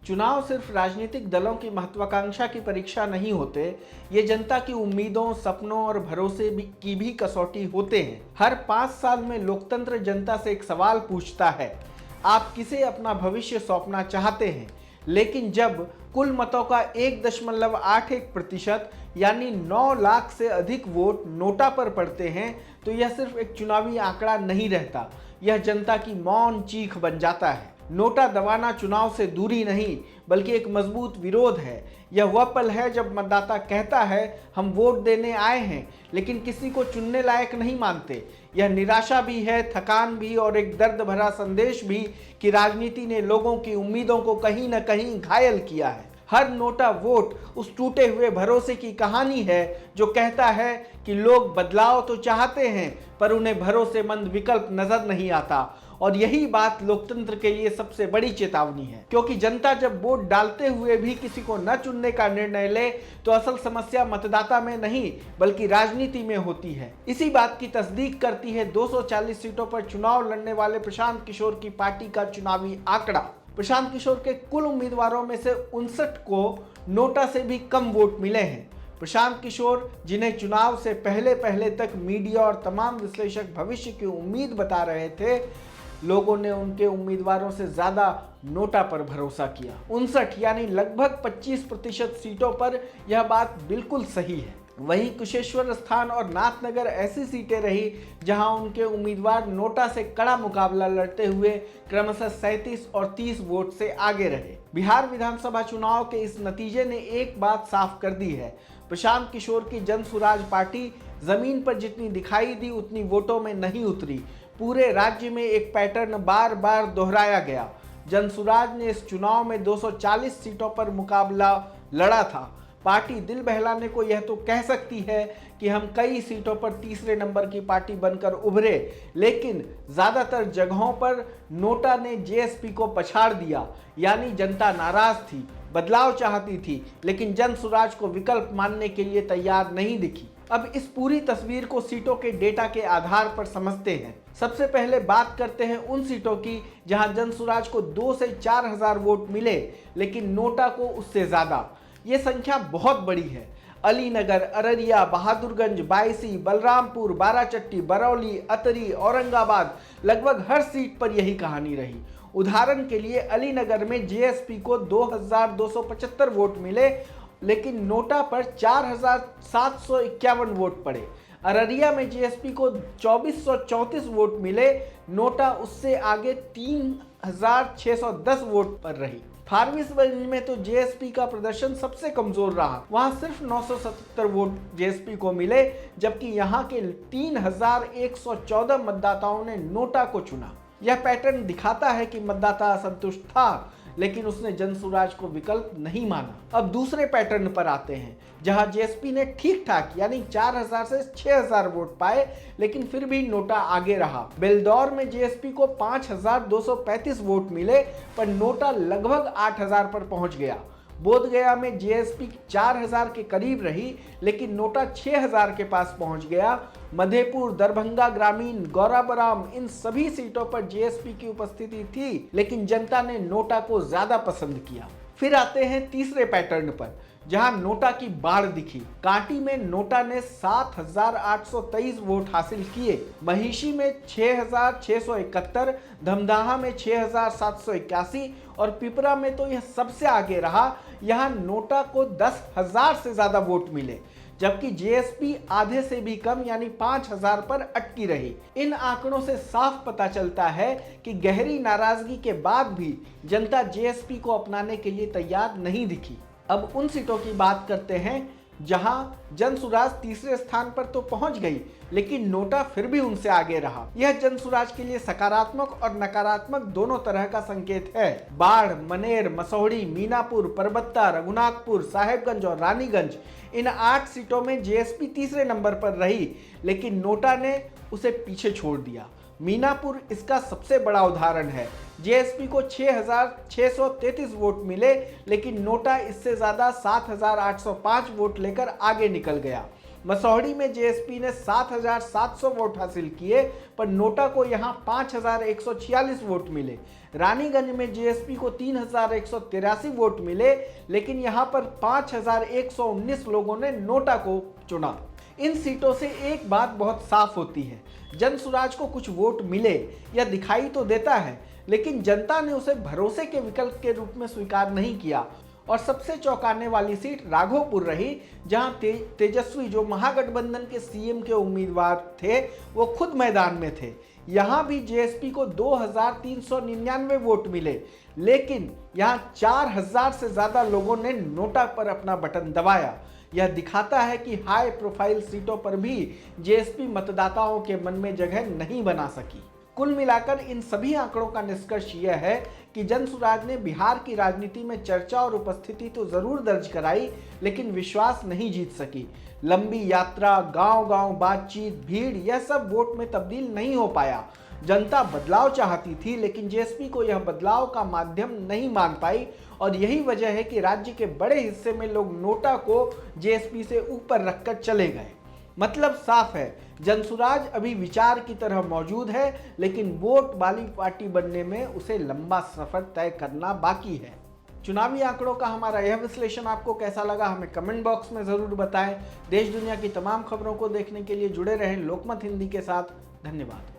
चुनाव सिर्फ राजनीतिक दलों की महत्वाकांक्षा की परीक्षा नहीं होते, ये जनता की उम्मीदों, सपनों और भरोसे की भी कसौटी होते हैं। हर 5 साल में लोकतंत्र जनता से एक सवाल पूछता है, आप किसे अपना भविष्य सौंपना चाहते हैं। लेकिन जब कुल मतों का 1.81% यानी 9 लाख से अधिक वोट नोटा पर पड़ते हैं, तो यह सिर्फ एक चुनावी आंकड़ा नहीं रहता, यह जनता की मौन चीख बन जाता है। नोटा दबाना चुनाव से दूरी नहीं, बल्कि एक मजबूत विरोध है। यह वह पल है जब मतदाता कहता है, हम वोट देने आए हैं लेकिन किसी को चुनने लायक नहीं मानते। यह निराशा भी है, थकान भी और एक दर्द भरा संदेश भी कि राजनीति ने लोगों की उम्मीदों को कहीं न कहीं घायल किया है। हर नोटा वोट उस टूटे हुए भरोसे की कहानी है जो कहता है कि लोग बदलाव तो चाहते हैं पर उन्हें भरोसेमंद विकल्प नजर नहीं आता। और यही बात लोकतंत्र के लिए सबसे बड़ी चेतावनी है, क्योंकि जनता जब वोट डालते हुए भी किसी को न चुनने का निर्णय ले तो असल समस्या मतदाता में नहीं बल्कि राजनीति में होती है। इसी बात की तस्दीक करती है 240 सीटों पर चुनाव लड़ने वाले प्रशांत किशोर की पार्टी का चुनावी आंकड़ा। प्रशांत किशोर के कुल उम्मीदवारों में से 59 को नोटा से भी कम वोट मिले हैं। प्रशांत किशोर, जिन्हें चुनाव से पहले तक मीडिया और तमाम विश्लेषक भविष्य की उम्मीद बता रहे थे, लोगों ने उनके उम्मीदवारों से ज्यादा नोटा पर भरोसा किया। 59 यानी लगभग 25% सीटों पर यह बात बिल्कुल सही है। वहीं कुशेश्वर स्थान और नाथनगर ऐसी सीटें रही जहां उनके उम्मीदवार नोटा से कड़ा मुकाबला लड़ते हुए क्रमशः 37 और 30 वोट से आगे रहे। बिहार विधानसभा चुनाव के इस नतीजे ने एक बात साफ कर दी है, प्रशांत किशोर की जन सुराज पार्टी जमीन पर जितनी दिखाई दी उतनी वोटों में नहीं उतरी। पूरे राज्य में एक पैटर्न बार बार दोहराया गया। जनसुराज ने इस चुनाव में 240 सीटों पर मुकाबला लड़ा था। पार्टी दिल बहलाने को यह तो कह सकती है कि हम कई सीटों पर तीसरे नंबर की पार्टी बनकर उभरे, लेकिन ज्यादातर जगहों पर नोटा ने जेएसपी को पछाड़ दिया। यानी जनता नाराज थी, बदलाव चाहती थी, लेकिन जनसुराज को विकल्प मानने के लिए तैयार नहीं दिखी। अब इस पूरी तस्वीर को सीटों के डेटा के आधार पर समझते हैं। सबसे पहले बात करते हैं उन सीटों की जहां जनसुराज को 2 से 4 हजार वोट मिले, लेकिन नोटा को उससे ज्यादा। ये संख्या बहुत बड़ी है। अलीनगर, अररिया, बहादुरगंज, बायसी, बलरामपुर, बाराचट्टी, बरौली, अतरी, औरंगाबाद, लगभग हर सीट पर यही कहानी रही। उदाहरण के लिए अलीनगर में जेएसपी को 2275 वोट मिले, लेकिन नोटा पर 4751 वोट पड़े। अररिया में जेएसपी को 2434 वोट मिले, नोटा उससे आगे 3610 वोट पर रही। फारबिसगंज में तो जेएसपी का प्रदर्शन सबसे कमजोर रहा, वहां सिर्फ 977 वोट जेएसपी को मिले, जबकि यहां के 3114 मतदाताओं ने नोटा को चुना। यह पैटर्न दिखाता है कि मतदाता असंतुष्ट था, लेकिन उसने जनसुराज को विकल्प नहीं माना। अब दूसरे पैटर्न पर आते हैं, जहां जेएसपी ने ठीक ठाक यानी 4000 से 6000 वोट पाए, लेकिन फिर भी नोटा आगे रहा। बेलदौर में जेएसपी को 5235 वोट मिले, पर नोटा लगभग 8000 पर पहुंच गया। बोधगया में जेएसपी 4000 के करीब रही, लेकिन नोटा 6000 के पास पहुंच गया। मधेपुर, दरभंगा ग्रामीण, गौराबराम, इन सभी सीटों पर जेएसपी की उपस्थिति थी, लेकिन जनता ने नोटा को ज्यादा पसंद किया। फिर आते हैं तीसरे पैटर्न पर, जहां नोटा की बाढ़ दिखी। कांटी में नोटा ने 7823 वोट हासिल किए, महिषी में 6671, धमदाहा में 6781 और पिपरा में तो यह सबसे आगे रहा। यहां नोटा को 10,000 से ज्यादा वोट मिले, जबकि जेएसपी आधे से भी कम यानी 5000 पर अटकी रही। इन आंकड़ों से साफ पता चलता है कि गहरी नाराजगी के बाद भी जनता जेएसपी को अपनाने के लिए तैयार नहीं दिखी। अब उन सीटों की बात करते हैं जहां जनसुराज तीसरे स्थान पर तो पहुंच गई, लेकिन नोटा फिर भी उनसे आगे रहा। यह जनसुराज के लिए सकारात्मक और नकारात्मक दोनों तरह का संकेत है। बाढ़, मनेर, मसौड़ी, मीनापुर, परबत्ता, रघुनाथपुर, साहेबगंज और रानीगंज, इन 8 सीटों में जेएसपी तीसरे नंबर पर रही, लेकिन नोटा ने उसे पीछे छोड़ दिया। मीनापुर इसका सबसे बड़ा उदाहरण है। जेएसपी को 6633 वोट मिले, लेकिन नोटा इससे ज्यादा 7805 वोट लेकर आगे निकल गया। मसौढ़ी में जेएसपी ने 7,700 वोट हासिल किए, पर नोटा को यहां 5,146 वोट मिले। रानीगंज में जेएसपी को 3,183 वोट मिले, लेकिन यहां पर 5,119 लोगों ने नोटा को चुना। इन सीटों से एक बात बहुत साफ होती है, जनसुराज को कुछ वोट मिले या दिखाई तो देता है, लेकिन जनता ने उसे भरोसे के विकल्प के रूप में स्वीकार नहीं किया। और सबसे चौंकाने वाली सीट राघोपुर रही, जहां तेजस्वी, जो महागठबंधन के सीएम के उम्मीदवार थे, वो खुद मैदान में थे। यहां भी जेएसपी को 2,399 वोट मिले, लेकिन यहां 4,000 से ज्यादा लोगों ने नोटा पर अपना बटन दबाया। यह दिखाता है कि हाई प्रोफाइल सीटों पर भी जेएसपी मतदाताओं के मन में जगह नहीं बना सकी। कुल मिलाकर इन सभी आंकड़ों का निष्कर्ष यह है कि जनसुराज ने बिहार की राजनीति में चर्चा और उपस्थिति तो जरूर दर्ज कराई, लेकिन विश्वास नहीं जीत सकी। लंबी यात्रा, गांव-गांव बातचीत, भीड़, यह सब वोट में तब्दील नहीं हो पाया। जनता बदलाव चाहती थी, लेकिन जेएसपी को यह बदलाव का माध्यम नहीं मान पाई, और यही वजह है कि राज्य के बड़े हिस्से में लोग नोटा को जेएसपी से ऊपर रखकर चले गए। मतलब साफ है, जनसुराज अभी विचार की तरह मौजूद है, लेकिन वोट वाली पार्टी बनने में उसे लंबा सफर तय करना बाकी है। चुनावी आंकड़ों का हमारा यह विश्लेषण आपको कैसा लगा, हमें कमेंट बॉक्स में जरूर बताएं। देश दुनिया की तमाम खबरों को देखने के लिए जुड़े रहें लोकमत हिंदी के साथ। धन्यवाद।